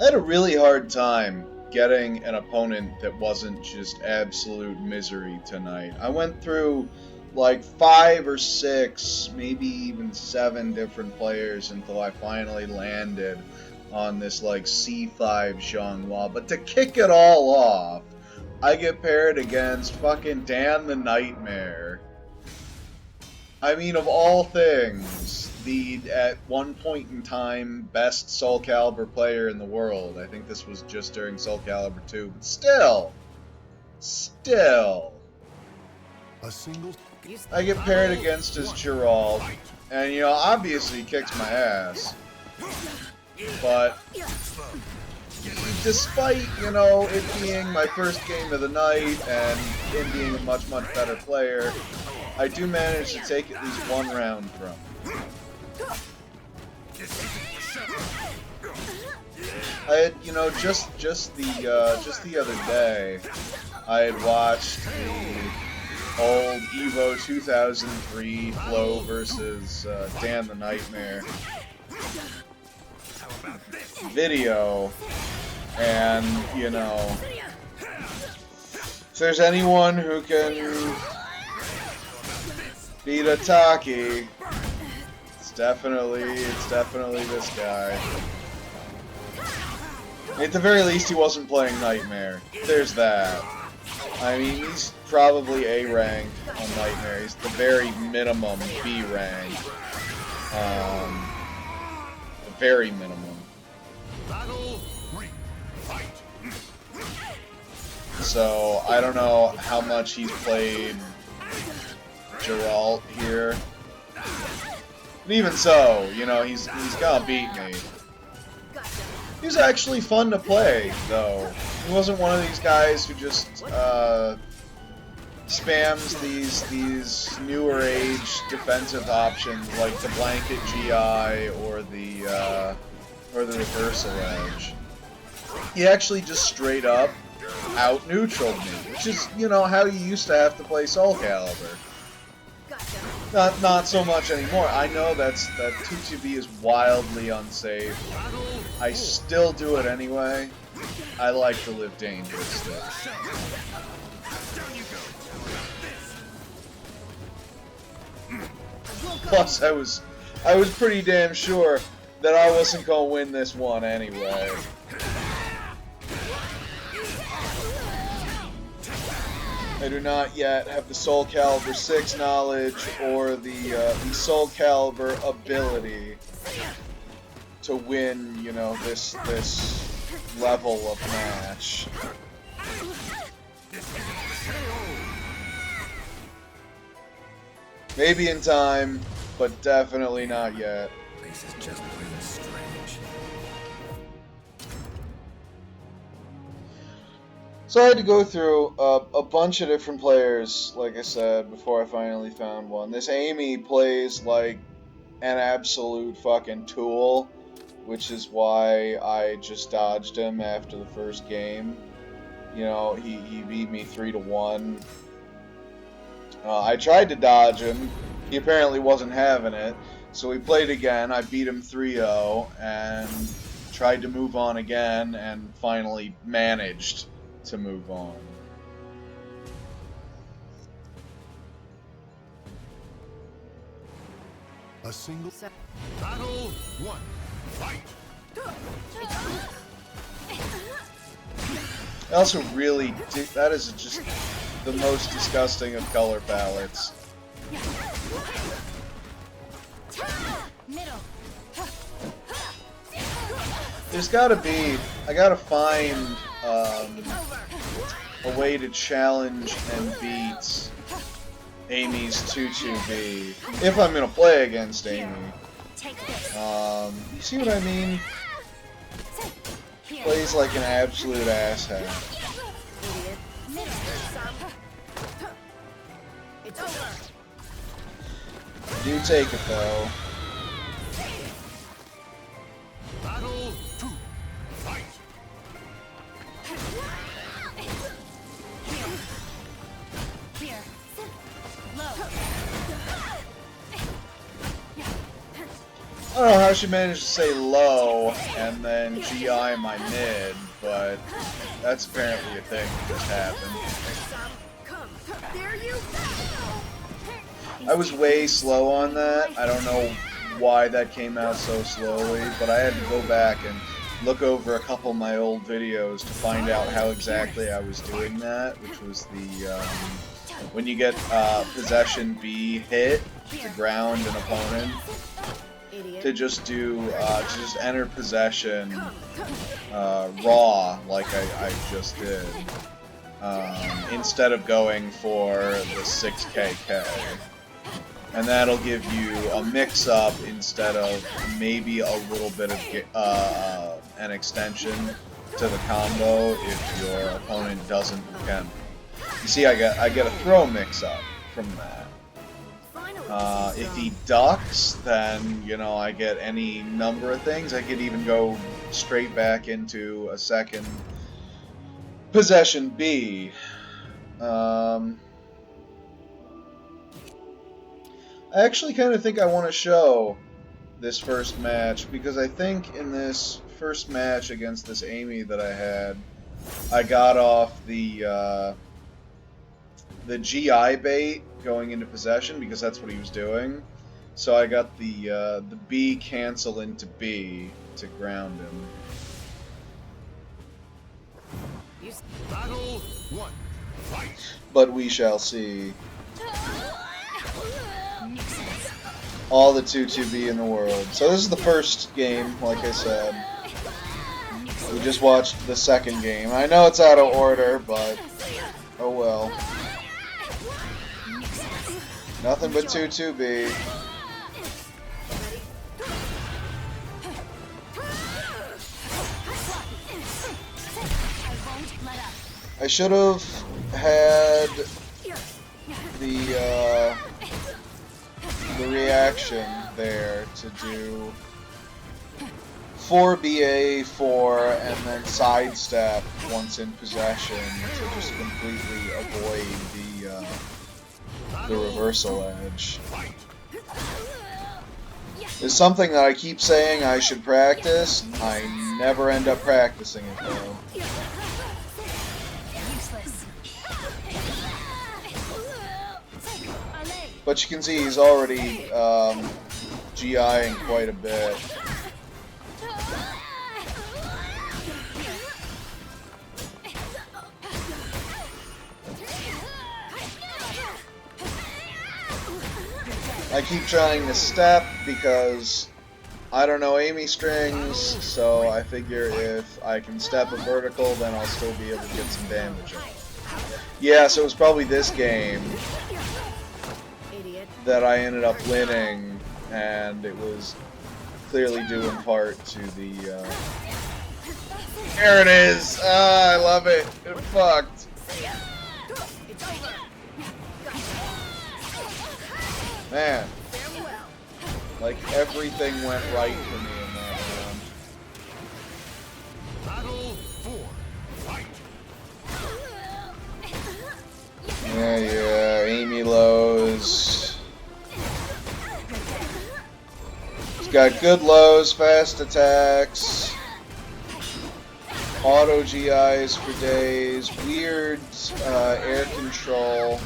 I had a really hard time getting an opponent that wasn't just absolute misery tonight. I went through like 5 or 6, maybe even 7 different players until I finally landed on this like C5 Junghwa. But to kick it all off, I get paired against fucking Dan the Nightmare. I mean, of all things, the, at one point in time, best Soul Calibur player in the world. I think this was just during Soul Calibur 2, but still. I get paired against his Geralt, and, you know, obviously he kicks my ass. But, despite, you know, it being my first game of the night, and him being a much, much better player, I do manage to take at least one round from him. I had, you know, just the other day, I had watched the old Evo 2003 Flo versus Dan the Nightmare video, and, you know, if there's anyone who can beat a Taki, it's definitely this guy. At the very least, he wasn't playing Nightmare. There's that. I mean, he's probably A rank on Nightmare. He's the very minimum B rank. The very minimum. So I don't know how much he's played Geralt here. But even so, you know, he's gonna beat me. He was actually fun to play, though. He wasn't one of these guys who just spams these newer age defensive options like the blanket GI or the reversal edge. He actually just straight up out-neutraled me, which is, you know, how you used to have to play Soul Calibur. Not so much anymore. I know that 2-2-B is wildly unsafe. I still do it anyway. I like to live dangerously. Plus, I was pretty damn sure that I wasn't gonna win this one anyway. I do not yet have the Soul Calibur 6 knowledge or the Soul Calibur ability to win, you know, this level of match. Maybe in time, but definitely not yet. This is just plain strange. So I had to go through a bunch of different players, like I said, before I finally found one. This Amy plays like an absolute fucking tool, which is why I just dodged him after the first game. You know, he beat me 3-1. I tried to dodge him. He apparently wasn't having it. So we played again. I beat him 3-0 and tried to move on again and finally managed to move on. A single battle one. Fight. I also really that is just the most disgusting of color palettes. There's gotta be, I gotta find a way to challenge and beat Amy's 2-2-B if I'm gonna play against Amy. You see what I mean? Plays like an absolute asshat. Do take it though. Battle two. Fight. I don't don't know how she managed to say low and then GI my mid, but that's apparently a thing that just happened. I was way slow on that. I don't know why that came out so slowly, but I had to go back and look over a couple of my old videos to find out how exactly I was doing that, which was the when you get possession B hit to ground an opponent, to just do to just enter possession raw like I just did, instead of going for the 6KK. And that'll give you a mix-up instead of maybe a little bit of an extension to the combo if your opponent doesn't can. You see, I get a throw mix-up from that. If he ducks, then, you know, I get any number of things. I could even go straight back into a second possession B. I actually kind of think I want to show this first match, because I think in this first match against this Amy that I had, I got off the GI bait going into possession, because that's what he was doing. So I got the B cancel into B to ground him. Battle 1. Fight. But we shall see. All the 2-2B in the world. So this is the first game, like I said. We just watched the second game. I know it's out of order, but oh well. Nothing but 2-2B. I should have had the reaction there to do 4BA 4 and then sidestep once in possession to just completely avoid the reversal edge. It's something that I keep saying I should practice. I never end up practicing it though. But you can see he's already GIing quite a bit. I keep trying to step because I don't know Amy strings, so I figure if I can step a vertical, then I'll still be able to get some damage on. Yeah, so it was probably this game that I ended up winning, and it was clearly due in part to the, There it is! Ah, I love it! It fucked! Man. Like, everything went right for me in that round. Battle 4. Fight. Yeah, Amy lows. He's got good lows, fast attacks, auto GIs for days, weird air control.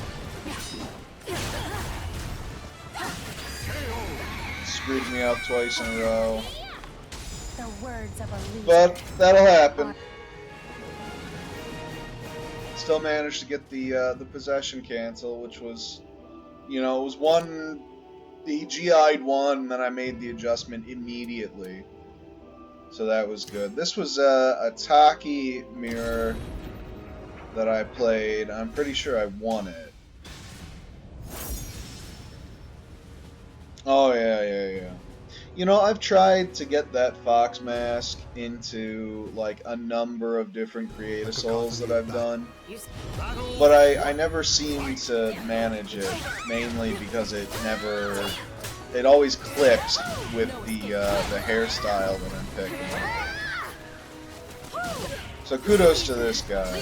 Screwed me up twice in a row. But that'll happen. Still managed to get the possession cancel, which was, you know, it was one. He GI'd one, and then I made the adjustment immediately. So that was good. This was a Taki mirror that I played. I'm pretty sure I won it. Oh, yeah. You know, I've tried to get that Fox mask into, like, a number of different Create-A-Souls that I've done. But I never seem to manage it, mainly because it always clips with the hairstyle that I'm picking. So kudos to this guy.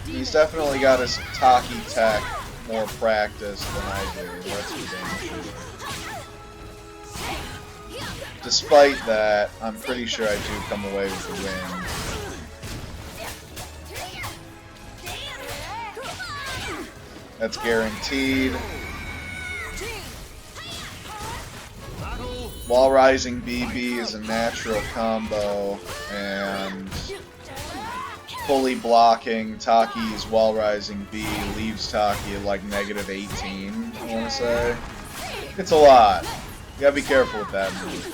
He's definitely got his Taki tech more practiced than I do, that's for damn sure. despite that, I'm pretty sure I do come away with the win. That's guaranteed. Wall Rising BB is a natural combo, and fully blocking Taki's Wall Rising B leaves Taki at like negative 18, I want to say. It's a lot. You gotta be careful with that move.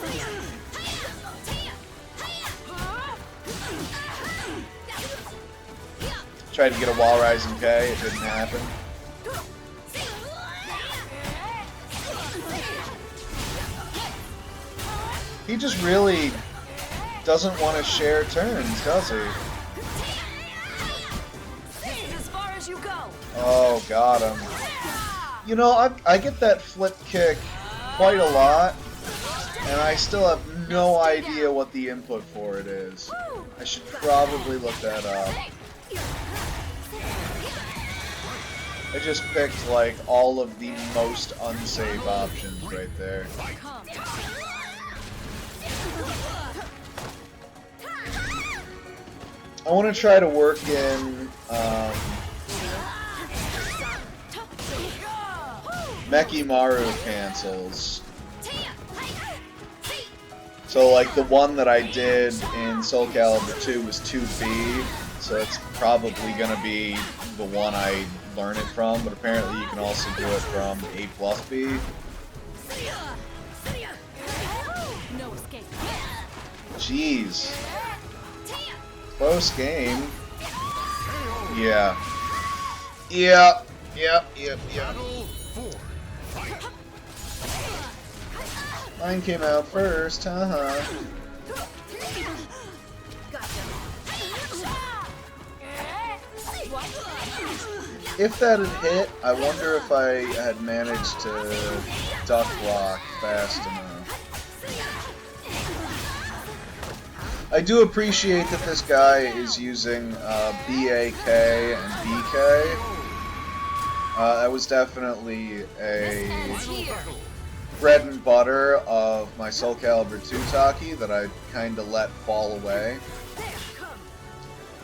Tried to get a Wall Rising K, it didn't happen. He just really doesn't want to share turns, does he? Oh, got him. You know, I get that flip kick quite a lot, and I still have no idea what the input for it is. I should probably look that up. I just picked, like, all of the most unsafe options right there. I want to try to work in Mekimaru cancels. So like the one that I did in Soul Calibur 2 was 2B, so it's probably going to be the one I learn it from, but apparently you can also do it from A plus B. Jeez. Close game. Yeah. Yep. Mine came out first, haha. If that had hit, I wonder if I had managed to duck block fast enough. I do appreciate that this guy is using BAK and BK. That was definitely a bread and butter of my Soul Calibur 2 Taki that I kind of let fall away.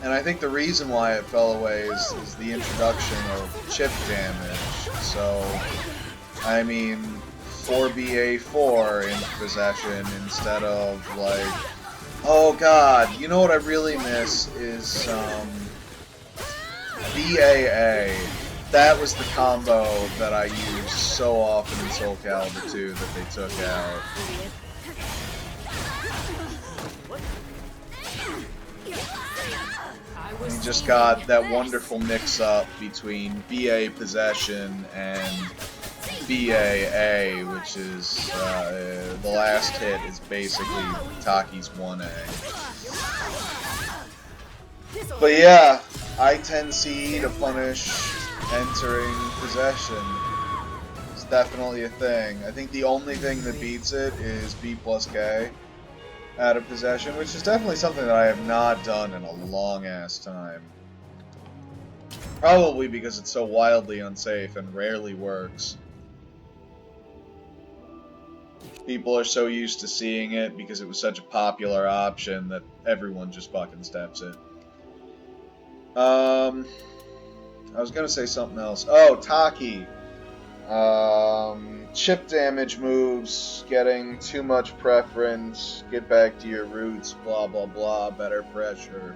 And I think the reason why it fell away is the introduction of chip damage. So, I mean, 4BA4 in possession instead of, like... Oh god, you know what I really miss is BAA. That was the combo that I used so often in Soul Calibur 2 that they took out. And you just got that wonderful mix-up between BA possession and BAA, which is the last hit is basically Taki's 1A. But yeah, I-10C to punish entering possession. It's definitely a thing. I think the only thing that beats it is B plus K out of possession, which is definitely something that I have not done in a long-ass time. Probably because it's so wildly unsafe and rarely works. People are so used to seeing it because it was such a popular option that everyone just fucking steps it. I was gonna say something else. Oh, Taki. Chip damage moves, getting too much preference, get back to your roots, blah blah blah, better pressure,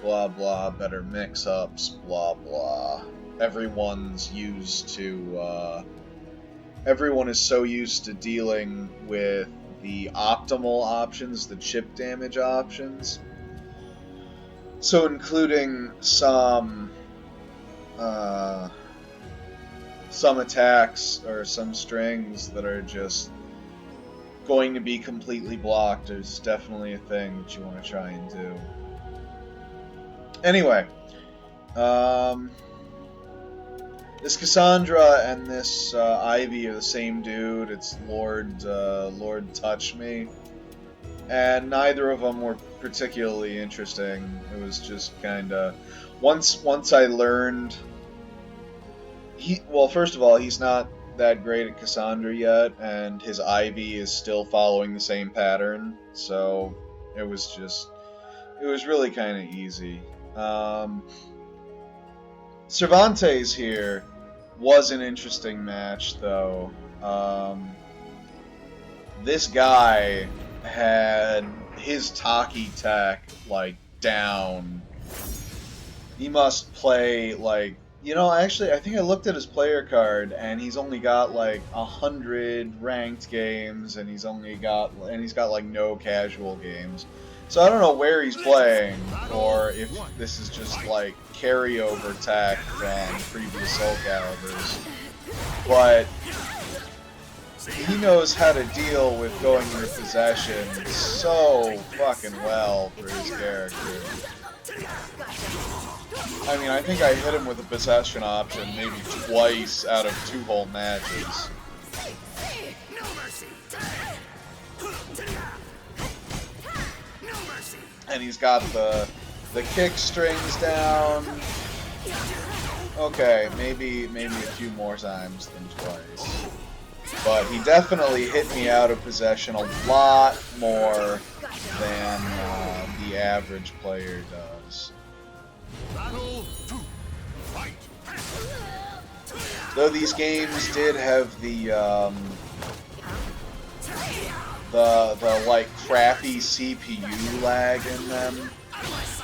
blah blah, better mix-ups, blah blah. Everyone is so used to dealing with the optimal options, the chip damage options. So including some attacks or some strings that are just going to be completely blocked is definitely a thing that you want to try and do. Anyway, this Cassandra and this Ivy are the same dude. It's Lord Touch Me, and neither of them were particularly interesting. It was just kind of once I learned. Well, first of all, he's not that great at Cassandra yet, and his Ivy is still following the same pattern, so it was really kind of easy. Cervantes here was an interesting match, though. This guy had his Taki tech, like, down. He must play, like, you know, actually, I think I looked at his player card, and he's only got, like, 100 ranked games, and he's got, like, no casual games. So I don't know where he's playing, or if this is just, like, carryover tech from previous Soul Calibers. But he knows how to deal with going into possession so fucking well for his character. I mean, I think I hit him with a possession option maybe twice out of 2 whole matches. And he's got the kick strings down. Okay, maybe a few more times than twice. But he definitely hit me out of possession a lot more than the average player does. Though these games did have the like crappy CPU lag in them,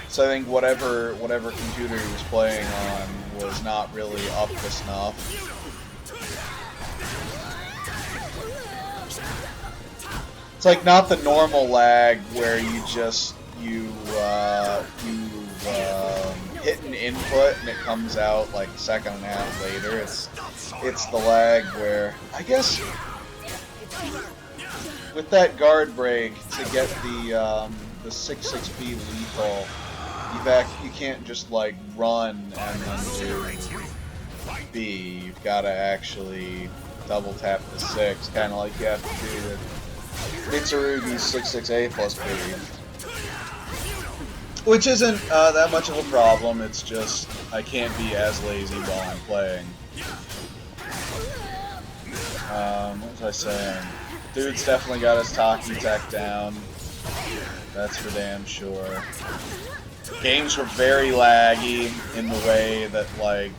so I think whatever computer he was playing on was not really up to snuff. It's like not the normal lag where you hit an input and it comes out like a second and a half later. It's the lag where, I guess, with that guard break to get the 6-6 B lethal, you can't just like run and then do B. You've got to actually double tap the 6, kind of like you have to do with Mitsurugi's 6-6 A plus B. Which isn't that much of a problem, it's just I can't be as lazy while I'm playing. What was I saying? Dude's definitely got his Taki tech down. That's for damn sure. Games were very laggy in the way that, like,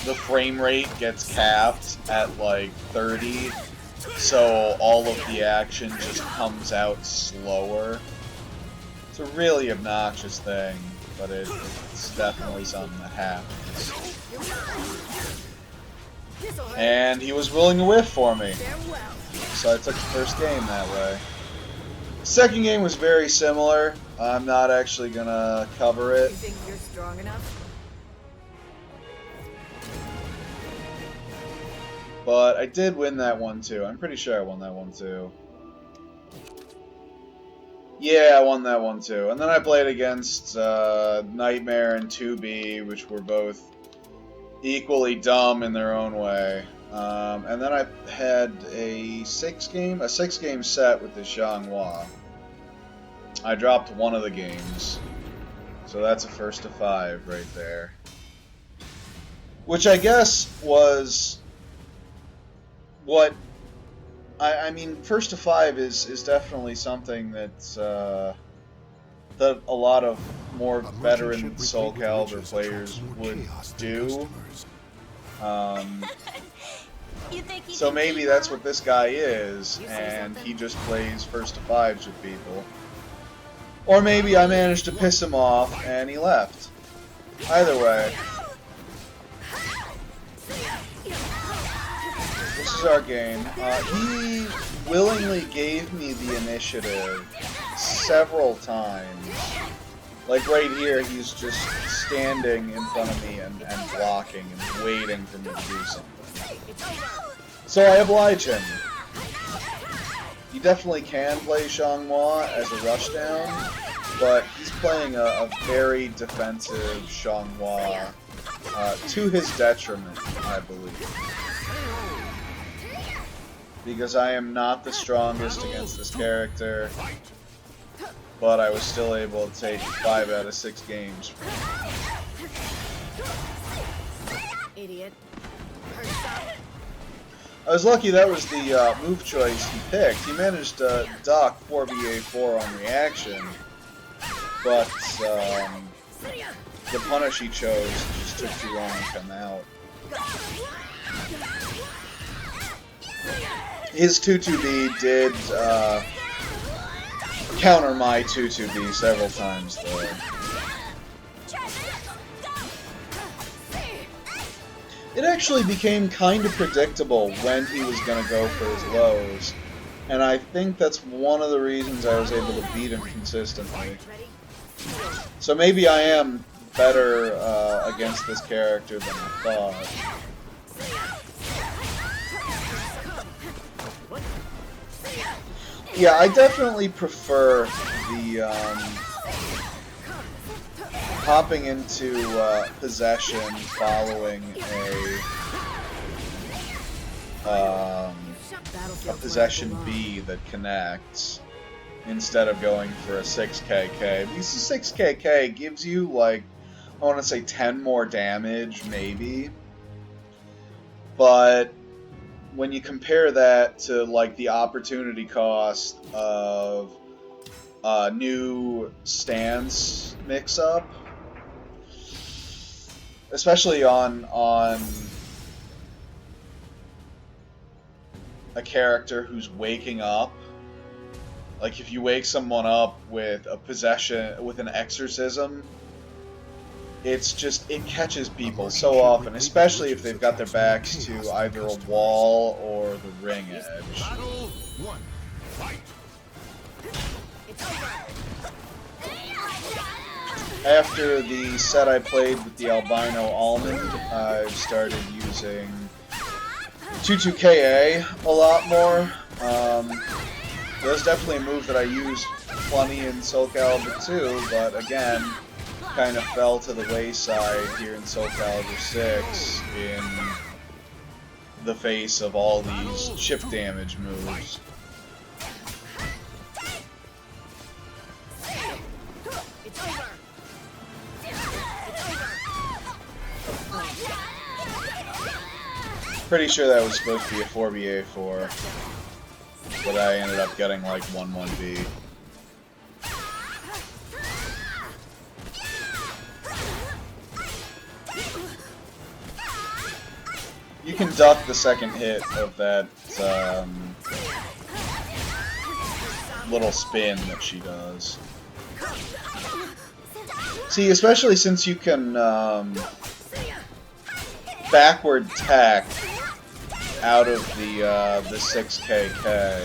the frame rate gets capped at, like, 30. So all of the action just comes out slower. It's a really obnoxious thing, but it's definitely something that happens. And he was willing to whiff for me, so I took the first game that way. The second game was very similar. I'm not actually gonna cover it. You think you're strong enough? But I did win that one too. I'm pretty sure I won that one too. Yeah, I won that one too. And then I played against Nightmare and 2B, which were both equally dumb in their own way. And then I had a 6-game set with the Junghwa. I dropped one of the games. So that's a first to 5 right there. Which I guess was what I mean, first to 5 is definitely something that's that a lot of more veteran Soul Calibur players would do. So maybe that's what this guy is, and he just plays first to 5s with people. Or maybe I managed to piss him off and he left. Either way. This is our game. He willingly gave me the initiative several times. Like right here, he's just standing in front of me and blocking and waiting for me to do something. So I oblige him. He definitely can play Junghwa as a rushdown, but he's playing a very defensive Junghwa to his detriment, I believe. Because I am not the strongest against this character, but I was still able to take 5 out of 6 games. idiot. I was lucky that was the move choice he picked. He managed to duck 4BA4 on reaction, but the punish he chose just took too long to come out. His 2-2B did counter my 2-2B several times, though. It actually became kind of predictable when he was going to go for his lows, and I think that's one of the reasons I was able to beat him consistently. So maybe I am better against this character than I thought. Yeah, I definitely prefer the hopping into possession following a possession B that connects instead of going for a 6KK. Because the 6KK gives you, like, I want to say 10 more damage, maybe. But when you compare that to, like, the opportunity cost of a new stance mix-up, especially on a character who's waking up, like if you wake someone up with a possession, with an exorcism, it's just, it catches people so often, especially if they've got their backs to either a wall or the ring edge. Battle 1. Fight. After the set I played with the albino almond, I've started using 22KA a lot more. That's definitely a move that I used plenty in Soul Calibur 2, but again, kind of fell to the wayside here in Soul Calibur 6 in the face of all these chip damage moves. Pretty sure that was supposed to be a 4BA4, but I ended up getting like 1-1B. You can duck the second hit of that little spin that she does. See, especially since you can backward tech out of the 6KK.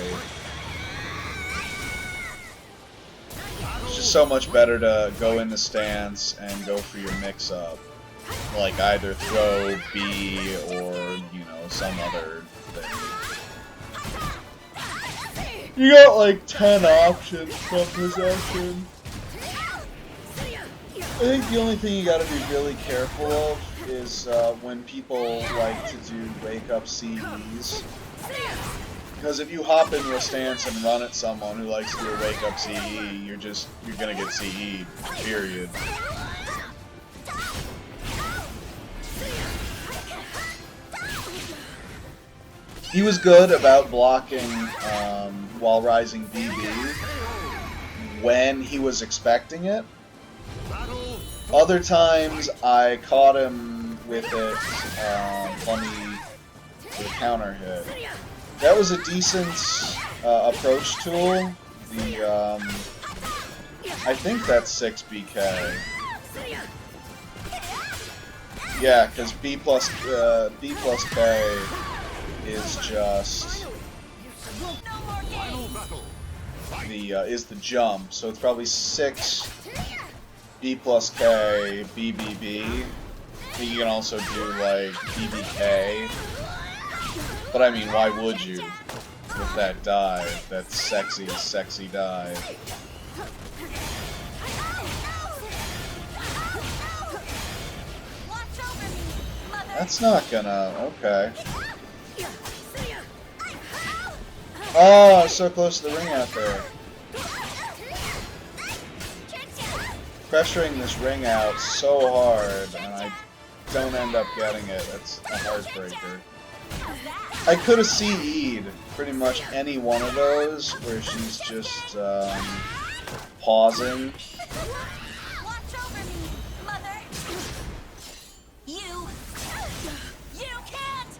It's just so much better to go in the stance and go for your mix-up. Like either throw B or, you know, some other thing. You got like 10 options from possession. I think the only thing you gotta be really careful of is when people like to do wake-up CEs. Because if you hop into a stance and run at someone who likes to do a wake-up CE, you're gonna get CE'd, period. He was good about blocking while rising BB when he was expecting it. Other times I caught him with it funny with a counter hit. That was a decent approach tool. The I think that's 6BK. Yeah, because B plus K is just the jump, so it's probably 6 B plus K BBB. You can also do like BBK, but I mean, why would you with that dive? That sexy dive. That's not gonna. Okay. Oh, so close to the ring out there. Pressuring this ring out so hard, and I don't end up getting it. That's a heartbreaker. I could have CE'd pretty much any one of those where she's just pausing. Watch over me, mother. You can't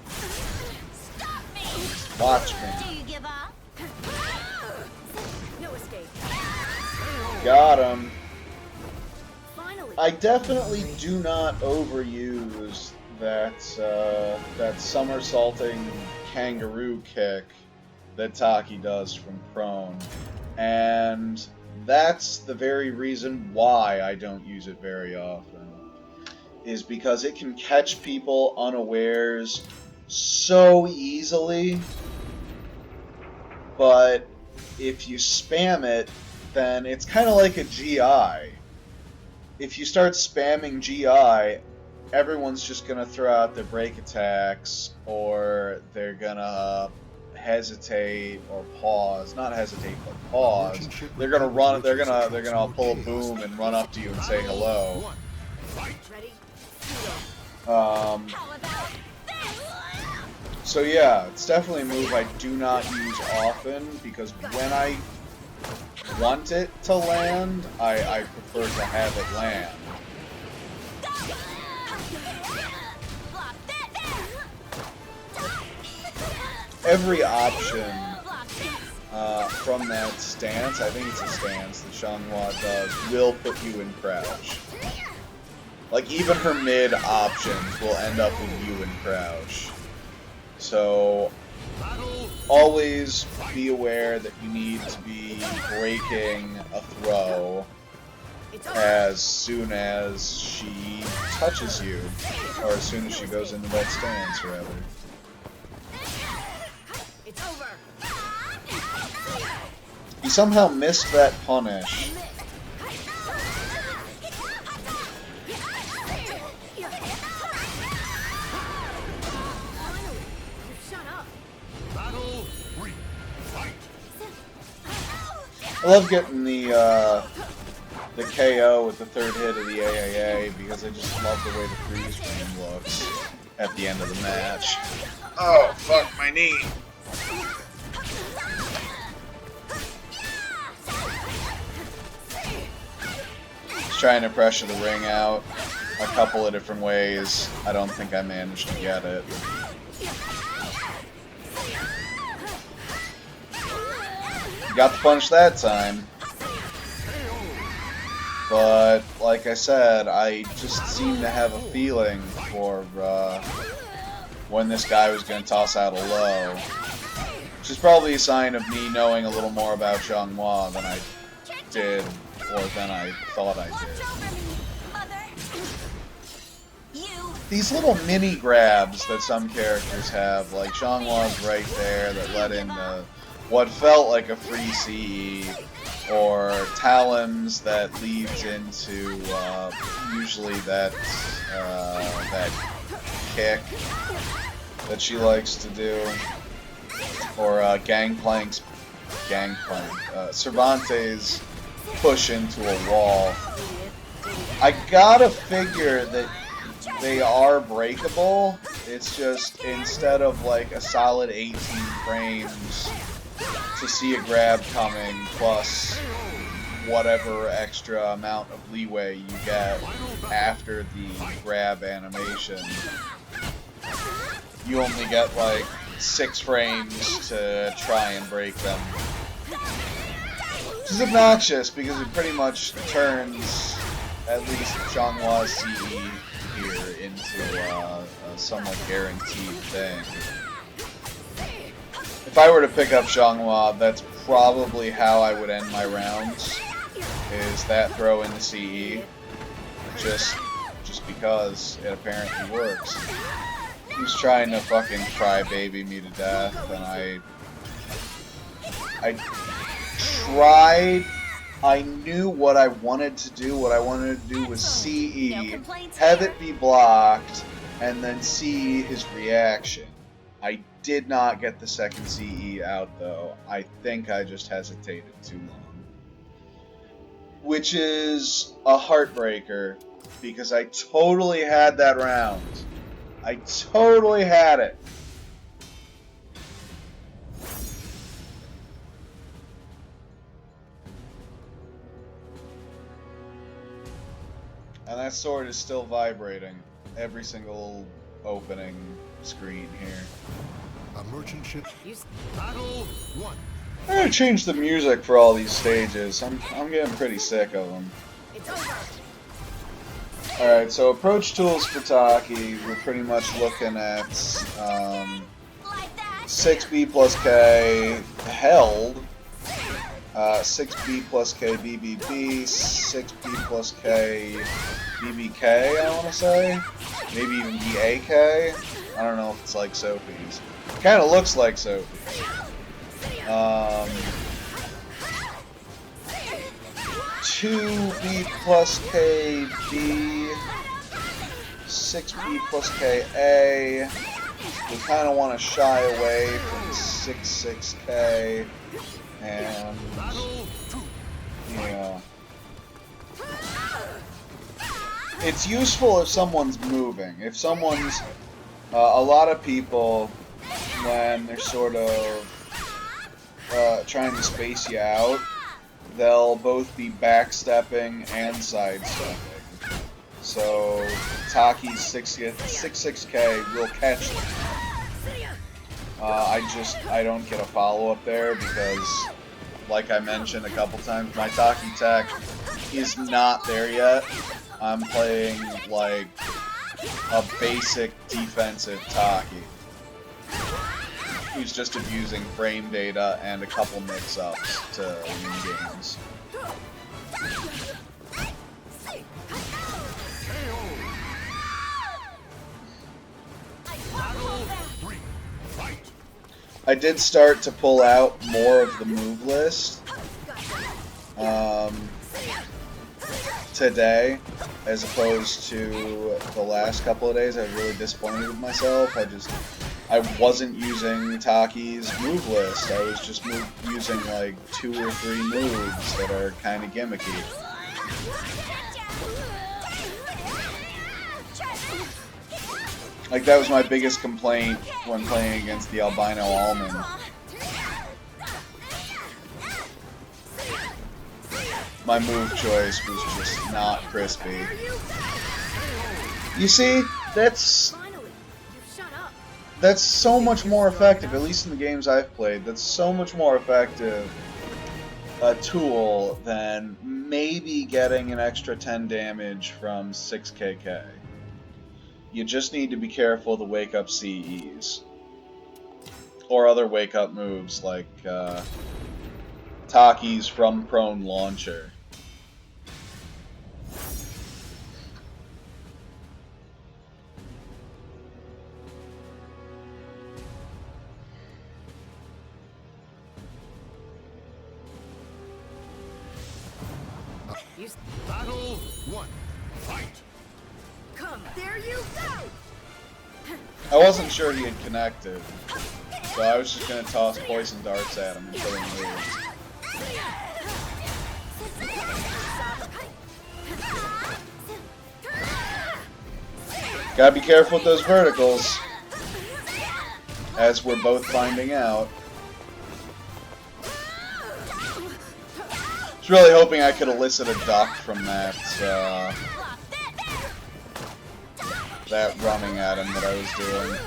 stop me. Watch me. Do you give up? No escape. Got him. Finally. I definitely do not overuse that somersaulting kangaroo kick that Taki does from prone, and that's the very reason why I don't use it very often, is because it can catch people unawares so easily, but if you spam it, then it's kind of like a GI. If you start spamming GI, everyone's just going to throw out their break attacks, or they're going to hesitate or pause. Not hesitate, but pause. They're going to run, they're going to pull a boom and run up to you and say hello. So yeah, it's definitely a move I do not use often, because when I want it to land, I prefer to have it land. Every option from that stance, I think it's a stance that Junghwa does, will put you in crouch. Like, even her mid options will end up with you in crouch. So, always be aware that you need to be breaking a throw as soon as she touches you, or as soon as she goes into that stance, rather. He somehow missed that punish. I love getting the KO with the third hit of the AAA, because I just love the way the freeze frame looks at the end of the match. Oh, fuck, my knee! Just trying to pressure the ring out a couple of different ways. I don't think I managed to get it. Got the punch that time. But, like I said, I just seem to have a feeling for when this guy was going to toss out a low. Which is probably a sign of me knowing a little more about Junghwa than I did, or than I thought I did. These little mini grabs that some characters have, like Junghwa's right there, that let in what felt like a free CE, or Talon's that leads into usually that kick that she likes to do, or Cervantes push into a wall. I gotta figure that they are breakable. It's just, instead of like a solid 18 frames to see a grab coming, plus whatever extra amount of leeway you get after the grab animation, you only get like 6 frames to try and break them. Which is obnoxious, because it pretty much turns at least Junghwa's CE here into a somewhat guaranteed thing. If I were to pick up Junghwa, that's probably how I would end my rounds, is that throw into CE, just because it apparently works. He's trying to fucking crybaby me to death, and I tried. I knew what I wanted to do. What I wanted to do was CE, have it be blocked, and then see his reaction. I did not get the second CE out, though. I think I just hesitated too long. which is a heartbreaker because I totally had that round. I totally had it. And that sword is still vibrating every single opening screen here. A merchant ship. Battle 1. I'm gonna change the music for all these stages. I'm getting pretty sick of them. Alright, so approach tools for Taki, we're pretty much looking at 6B plus K held, 6B plus K BBB, 6B plus K BBK, I want to say? Maybe even BAK? I don't know if it's like Sophie's. Kind of looks like Sophie's. 2B plus KB, 6B plus KA. We kind of want to shy away from 6-6K, and yeah, it's useful if someone's moving. If someone's a lot of people, when they're sort of trying to space you out, they'll both be backstepping and sidestepping. So Taki's 6-6K will catch them. I don't get a follow-up there because, like I mentioned a couple times, my Taki tech is not there yet. I'm playing like a basic defensive Taki who's just abusing frame data and a couple mix-ups to win games. I did start to pull out more of the move list today, as opposed to the last couple of days. I was really disappointed with myself. I wasn't using Taki's move list. I was just using like 2 or 3 moves that are kind of gimmicky. Like, that was my biggest complaint when playing against the albino almond. My move choice was just not crispy. You see, that's so much more effective, at least in the games I've played. That's so much more effective a tool than maybe getting an extra 10 damage from 6KK. You just need to be careful to wake up CEs. Or other wake up moves like Taki's from prone launcher. Battle 1. Fight. Come, there you go. I wasn't sure he had connected, so I was just gonna toss poison darts at him until he moved. Gotta be careful with those verticals, as we're both finding out. I was really hoping I could elicit a duck from that running at him that I was doing.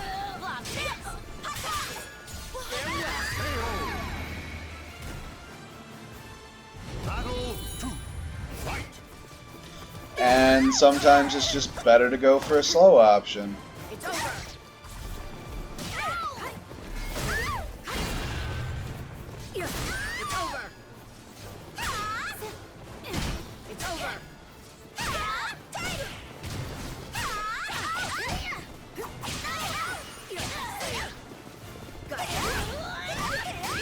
And sometimes it's just better to go for a slow option.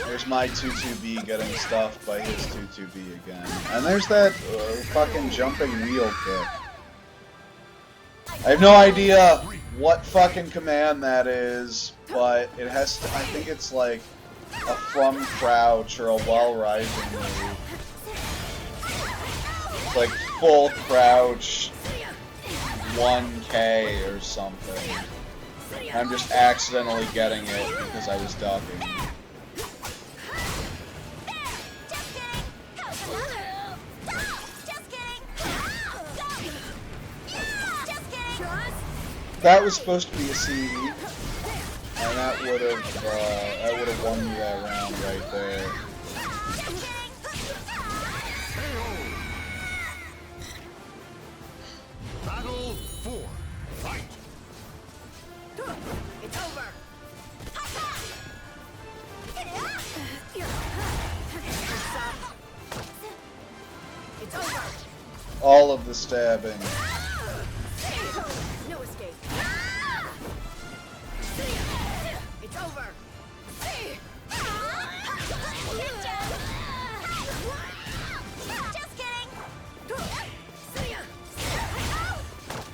There's my 2-2B getting stuffed by his 2-2B again. And there's that fucking jumping wheel kick. I have no idea what fucking command that is, but it has to, I think it's like a from crouch or a while rising move. like full crouch 1K or something. I'm just accidentally getting it because I was ducking. That was supposed to be a CD, and that would have won me that round right there. Battle 4. Fight. It's over. It's over. All of the stabbing. No escape. It's over. Just kidding.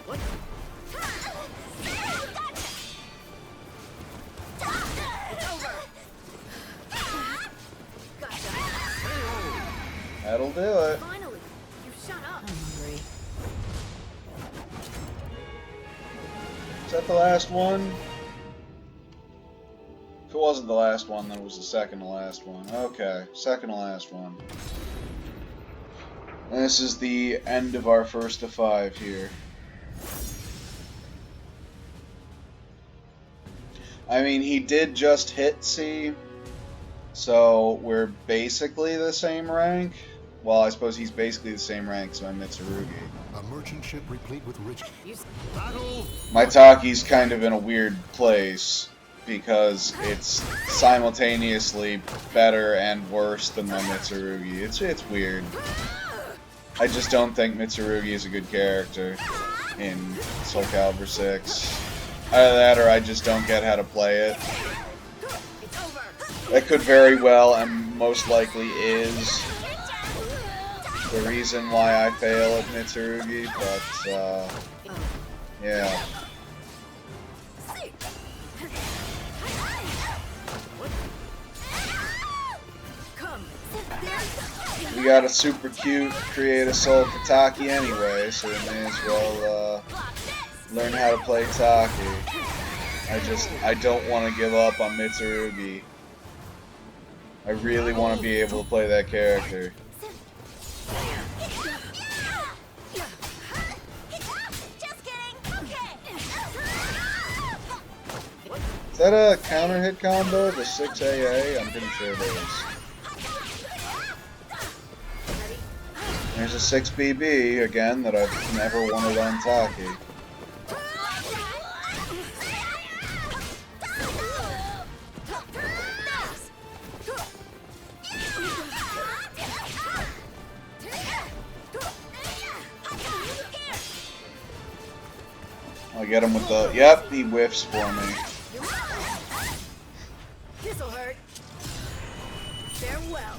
What? It's over. Gotcha. That'll do it. Finally, you shut up. Is that the last one? If it wasn't the last one, then it was the second to last one. Okay, second to last one. And this is the end of our first to 5 here. I mean, he did just hit C, so we're basically the same rank. Well, I suppose he's basically the same rank as my Mitsurugi. A merchant ship replete with rich. Battle. My Taki's kind of in a weird place because it's simultaneously better and worse than my Mitsurugi. It's weird. I just don't think Mitsurugi is a good character in Soul Calibur 6. Either that or I just don't get how to play it. That could very well and most likely is the reason why I fail at Mitsurugi, but yeah. We got a super cute create a soul Kotaki anyway, so we may as well learn how to play Taki. I don't want to give up on Mitsurugi. I really want to be able to play that character. Is that a counter hit combo, the 6 AA? I'm pretty sure it is. There's a 6 BB, again, that I've never wanted on Taki. I'll get him with the... Yep, he whiffs for me. This'll hurt. Farewell.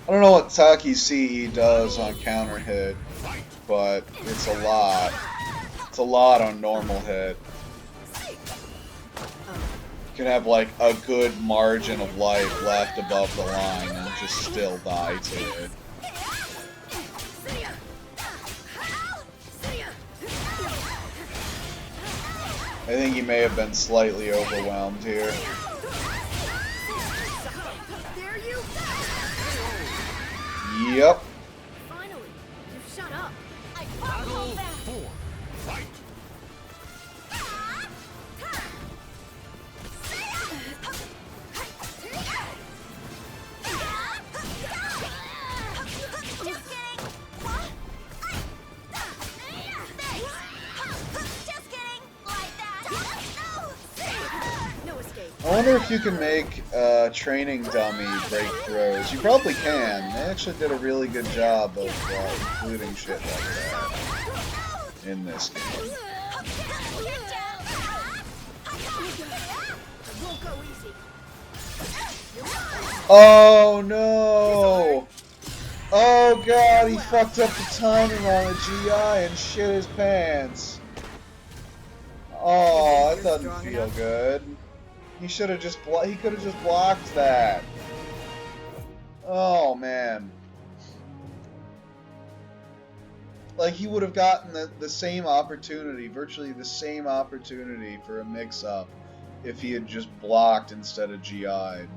I don't know what Taki CE does on counter hit, but it's a lot. It's a lot on normal hit. You can have like a good margin of life left above the line and just still die to it. I think he may have been slightly overwhelmed here. There you go. Yep. Finally, you shut up. I Battle 4. Fight. I wonder if you can make training dummy break throws. You probably can. They actually did a really good job of including shit like that in this game. Oh no! Oh god, he fucked up the timing on the GI and shit his pants. Oh, that doesn't feel good. He should have just he could have just blocked that. Oh, man. Like, he would have gotten the same opportunity, virtually the same opportunity for a mix-up if he had just blocked instead of GI'd.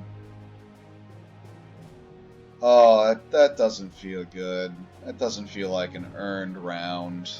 Oh, that doesn't feel good. That doesn't feel like an earned round.